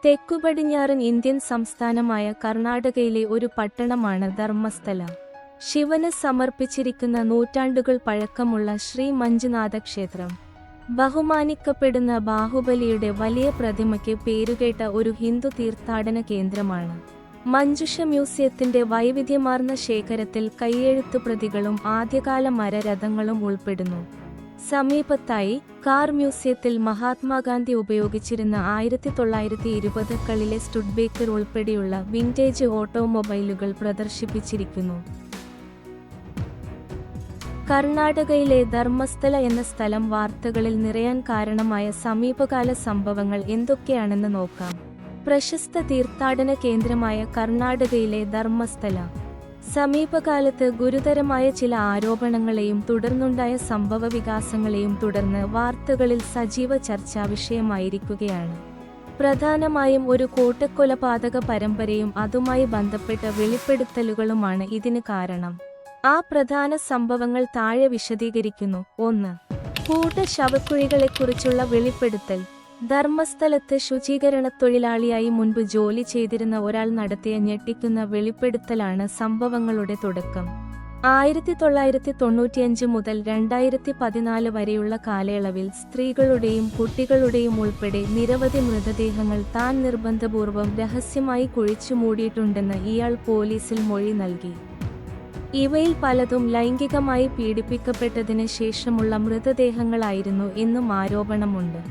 തെക്കുപടിഞ്ഞാറൻ ഇന്ത്യൻ സംസ്ഥാനമായ കർണാടകയിലെ ഒരു പട്ടണമാണ് ധർമ്മസ്ഥല. ശിവന് സമർപ്പിച്ചിരിക്കുന്ന നൂറ്റാണ്ടുകൾ പഴക്കമുള്ള ശ്രീ മഞ്ജുനാഥ ക്ഷേത്രം. ബഹുമാനിക്കപ്പെടുന്ന ബാഹുബലിയുടെ വലിയ പ്രതിമയ്ക്ക് പേരുകേട്ട ഒരു ഹിന്ദു തീർത്ഥാടന കേന്ദ്രമാണ്. മഞ്ജുഷ മ്യൂസിയത്തിന്റെ വൈവിധ്യമാർന്ന ശേഖരത്തിൽ കൈയെഴുത്തുപ്രതികളും ആദ്യകാല മരരഥങ്ങളും ഉൾപ്പെടുന്നു. സമീപത്തായി കാർ മ്യൂസിയത്തിൽ മഹാത്മാഗാന്ധി ഉപയോഗിച്ചിരുന്ന 1920കളിലെ സ്റ്റുഡ്ബേക്കർ ഉൾപ്പെടെയുള്ള വിന്റേജ് ഓട്ടോമൊബൈലുകൾ പ്രദർശിപ്പിച്ചിരിക്കുന്നു. കർണാടകയിലെ ധർമ്മസ്ഥല എന്ന സ്ഥലം വാർത്തകളിൽ നിറയാൻ കാരണമായ സമീപകാല സംഭവങ്ങൾ എന്തൊക്കെയാണെന്ന് നോക്കാം. പ്രശസ്ത തീർത്ഥാടന കേന്ദ്രമായ കർണാടകയിലെ ധർമ്മസ്ഥല. സമീപകാലത്ത് ഗുരുതരമായ ചില ആരോപണങ്ങളെയും തുടർന്നുണ്ടായ സംഭവവികാസങ്ങളെയും തുടർന്ന് വാർത്തകളിൽ സജീവ ചർച്ചാ വിഷയമായിരിക്കുകയാണ്. പ്രധാനമായും ഒരു കൂട്ടക്കൊലപാതക പരമ്പരയും അതുമായി ബന്ധപ്പെട്ട വെളിപ്പെടുത്തലുകളുമാണ് ഇതിന് കാരണം. ആ പ്രധാന സംഭവങ്ങൾ താഴെ വിശദീകരിക്കുന്നു. 1. കൂട്ടശവക്കുഴികളെക്കുറിച്ചുള്ള വെളിപ്പെടുത്തൽ. ധർമ്മസ്ഥലത്ത് ശുചീകരണത്തൊഴിലാളിയായി മുൻപ് ജോലി ചെയ്തിരുന്ന ഒരാൾ നടത്തിയ ഞെട്ടിക്കുന്ന വെളിപ്പെടുത്തലാണ് സംഭവങ്ങളുടെ തുടക്കം. 1995 മുതൽ 2014 വരെയുള്ള കാലയളവിൽ സ്ത്രീകളുടെയും കുട്ടികളുടെയും ഉൾപ്പെടെ നിരവധി മൃതദേഹങ്ങൾ താൻ നിർബന്ധപൂർവം രഹസ്യമായി കുഴിച്ചു മൂടിയിട്ടുണ്ടെന്ന് ഇയാൾ പോലീസിൽ മൊഴി നൽകി. ഇവയിൽ പലതും ലൈംഗികമായി പീഡിപ്പിക്കപ്പെട്ടതിന് ശേഷമുള്ള മൃതദേഹങ്ങളായിരുന്നു എന്നും ആരോപണമുണ്ട്.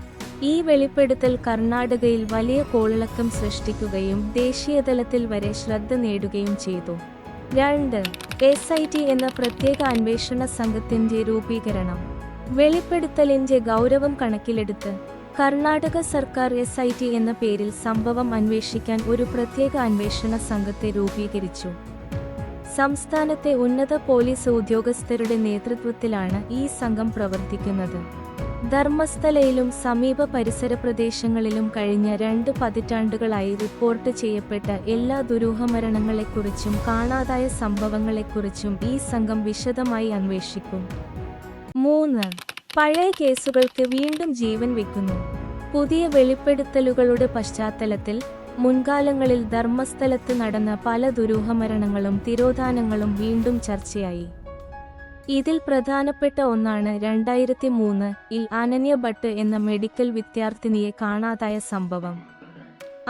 ഈ വെളിപ്പെടുത്തൽ കർണാടകയിൽ വലിയ കോളിളക്കം സൃഷ്ടിക്കുകയും ദേശീയതലത്തിൽ വരെ ശ്രദ്ധ നേടുകയും ചെയ്തു. 2. SIT എന്ന പ്രത്യേക അന്വേഷണ സംഘത്തിന്റെ രൂപീകരണം. വെളിപ്പെടുത്തലിന്റെ ഗൗരവം കണക്കിലെടുത്ത് കർണാടക സർക്കാർ SIT എന്ന പേരിൽ സംഭവം അന്വേഷിക്കാൻ ഒരു പ്രത്യേക അന്വേഷണ സംഘത്തെ രൂപീകരിച്ചു. സംസ്ഥാനത്തെ ഉന്നത പോലീസ് ഉദ്യോഗസ്ഥരുടെ നേതൃത്വത്തിലാണ് ഈ സംഘം പ്രവർത്തിക്കുന്നത്. ധർമ്മസ്ഥലയിലും സമീപ പരിസര പ്രദേശങ്ങളിലും കഴിഞ്ഞ 2 പതിറ്റാണ്ടുകളായി റിപ്പോർട്ട് ചെയ്യപ്പെട്ട എല്ലാ ദുരൂഹമരണങ്ങളെക്കുറിച്ചും കാണാതായ സംഭവങ്ങളെക്കുറിച്ചും ഈ സംഘം വിശദമായി അന്വേഷിക്കും. 3. പഴയ കേസുകൾക്ക് വീണ്ടും ജീവൻ വെക്കുന്നു. പുതിയ വെളിപ്പെടുത്തലുകളുടെ പശ്ചാത്തലത്തിൽ മുൻകാലങ്ങളിൽ ധർമ്മസ്ഥലത്ത് നടന്ന പല ദുരൂഹമരണങ്ങളും തിരോധാനങ്ങളും വീണ്ടും ചർച്ചയായി. ഇതിൽ പ്രധാനപ്പെട്ട ഒന്നാണ് 2003-ൽ അനന്യ ഭട്ട് എന്ന മെഡിക്കൽ വിദ്യാർത്ഥിനിയെ കാണാതായ സംഭവം.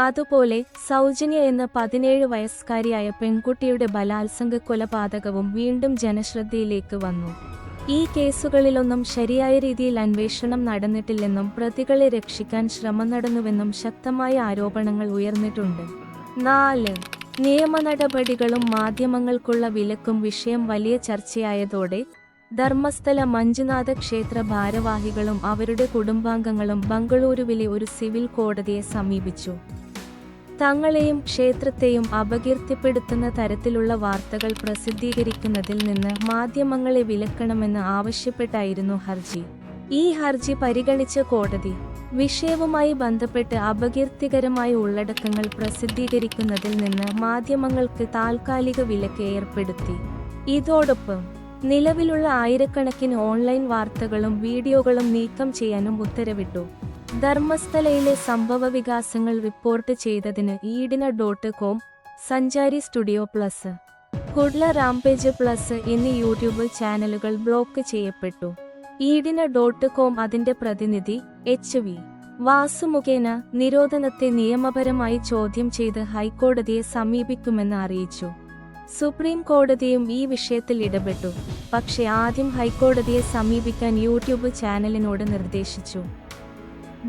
അതുപോലെ സൗജന്യ എന്ന 17 വയസ്സുകാരിയായ പെൺകുട്ടിയുടെ ബലാത്സംഗ കൊലപാതകവും വീണ്ടും ജനശ്രദ്ധയിലേക്ക് വന്നു. ഈ കേസുകളിലൊന്നും ശരിയായ രീതിയിൽ അന്വേഷണം നടന്നിട്ടില്ലെന്നും പ്രതികളെ രക്ഷിക്കാൻ ശ്രമം നടന്നുവെന്നും ശക്തമായ ആരോപണങ്ങൾ ഉയർന്നിട്ടുണ്ട്. 4. നിയമ നടപടികളും മാധ്യമങ്ങൾക്കുള്ള വിലക്കും വിഷയം വലിയ ചർച്ചയായതോടെ ധർമ്മസ്ഥല മഞ്ജുനാഥ ക്ഷേത്ര ഭാരവാഹികളും അവരുടെ കുടുംബാംഗങ്ങളും ബംഗളൂരുവിലെ ഒരു സിവിൽ കോടതിയെ സമീപിച്ചു. തങ്ങളെയും ക്ഷേത്രത്തെയും അപകീർത്തിപ്പെടുത്തുന്ന തരത്തിലുള്ള വാർത്തകൾ പ്രസിദ്ധീകരിക്കുന്നതിൽ നിന്ന് മാധ്യമങ്ങളെ വിലക്കണമെന്ന് ആവശ്യപ്പെട്ടായിരുന്നു ഹർജി. ഈ ഹർജി പരിഗണിച്ച കോടതി വിഷയവുമായി ബന്ധപ്പെട്ട് അപകീർത്തികരമായ ഉള്ളടക്കങ്ങൾ പ്രസിദ്ധീകരിക്കുന്നതിൽ നിന്ന് മാധ്യമങ്ങൾക്ക് താൽക്കാലിക വിലക്ക് ഏർപ്പെടുത്തി. ഇതോടൊപ്പം നിലവിലുള്ള ആയിരക്കണക്കിന് ഓൺലൈൻ വാർത്തകളും വീഡിയോകളും നീക്കം ചെയ്യാനും ഉത്തരവിട്ടു. ധർമ്മസ്ഥലയിലെ സംഭവവികാസങ്ങൾ റിപ്പോർട്ട് ചെയ്തതിന് ഈഡിന.com, സഞ്ചാരി സ്റ്റുഡിയോ പ്ലസ്, കുഡ്ല റാംപേജ് പ്ലസ് എന്നീ യൂട്യൂബ് ചാനലുകൾ ബ്ലോക്ക് ചെയ്യപ്പെട്ടു. ഈഡിന.com അതിന്റെ പ്രതിനിധി HV വാസു മുഖേന നിരോധനത്തെ നിയമപരമായി ചോദ്യം ചെയ്ത് ഹൈക്കോടതിയെ സമീപിക്കുമെന്ന് അറിയിച്ചു. സുപ്രീം കോടതിയും ഈ വിഷയത്തിൽ ഇടപെട്ടു. പക്ഷേ ആദ്യം ഹൈക്കോടതിയെ സമീപിക്കാൻ യൂട്യൂബ് ചാനലിനോട് നിർദ്ദേശിച്ചു.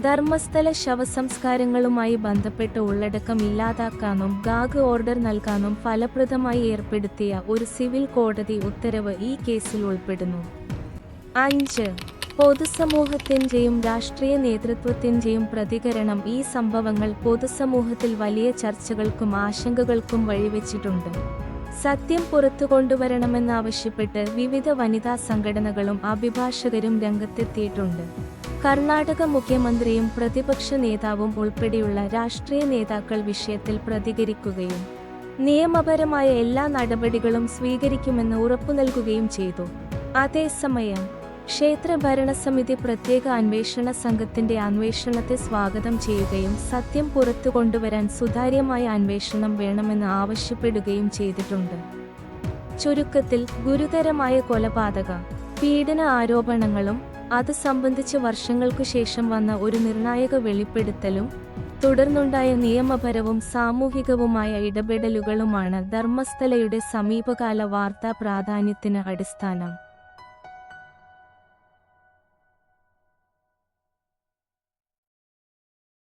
ധർമ്മസ്ഥല ശവസംസ്കാരങ്ങളുമായി ബന്ധപ്പെട്ട ഉള്ളടക്കം ഇല്ലാതാക്കാനും ഗാഗ് ഓർഡർ നൽകാനും ഫലപ്രദമായി ഏർപ്പെടുത്തിയ ഒരു സിവിൽ കോടതി ഉത്തരവ് ഈ കേസിൽ ഉൾപ്പെടുന്നു. 5. പൊതുസമൂഹത്തിന്റെയും രാഷ്ട്രീയ നേതൃത്വത്തിന്റെയും പ്രതികരണം. ഈ സംഭവങ്ങൾ പൊതുസമൂഹത്തിൽ വലിയ ചർച്ചകൾക്കും ആശങ്കകൾക്കും വഴിവെച്ചിട്ടുണ്ട്. സത്യം പുറത്തുകൊണ്ടുവരണമെന്നാവശ്യപ്പെട്ട് വിവിധ വനിതാ സംഘടനകളും അഭിഭാഷകരും രംഗത്തെത്തിയിട്ടുണ്ട്. കർണാടക മുഖ്യമന്ത്രിയും പ്രതിപക്ഷ നേതാവും ഉൾപ്പെടെയുള്ള രാഷ്ട്രീയ നേതാക്കൾ വിഷയത്തിൽ പ്രതികരിക്കുകയും നിയമപരമായ എല്ലാ നടപടികളും സ്വീകരിക്കുമെന്ന് ഉറപ്പുനൽകുകയും ചെയ്തു. അതേസമയം ക്ഷേത്ര ഭരണസമിതി പ്രത്യേക അന്വേഷണ സംഘത്തിന്റെ അന്വേഷണത്തെ സ്വാഗതം ചെയ്യുകയും സത്യം പുറത്തു കൊണ്ടുവരാൻ സുതാര്യമായ അന്വേഷണം വേണമെന്ന് ആവശ്യപ്പെടുകയും ചെയ്തിട്ടുണ്ട്. ചുരുക്കത്തിൽ ഗുരുതരമായ കൊലപാതക പീഡന ആരോപണങ്ങളും അത് സംബന്ധിച്ച് വർഷങ്ങൾക്കു ശേഷം വന്ന ഒരു നിർണായക വെളിപ്പെടുത്തലും തുടർന്നുണ്ടായ നിയമപരവും സാമൂഹികവുമായ ഇടപെടലുകളുമാണ് ധർമ്മസ്ഥലയുടെ സമീപകാല വാർത്താ പ്രാധാന്യത്തിന് അടിസ്ഥാനം.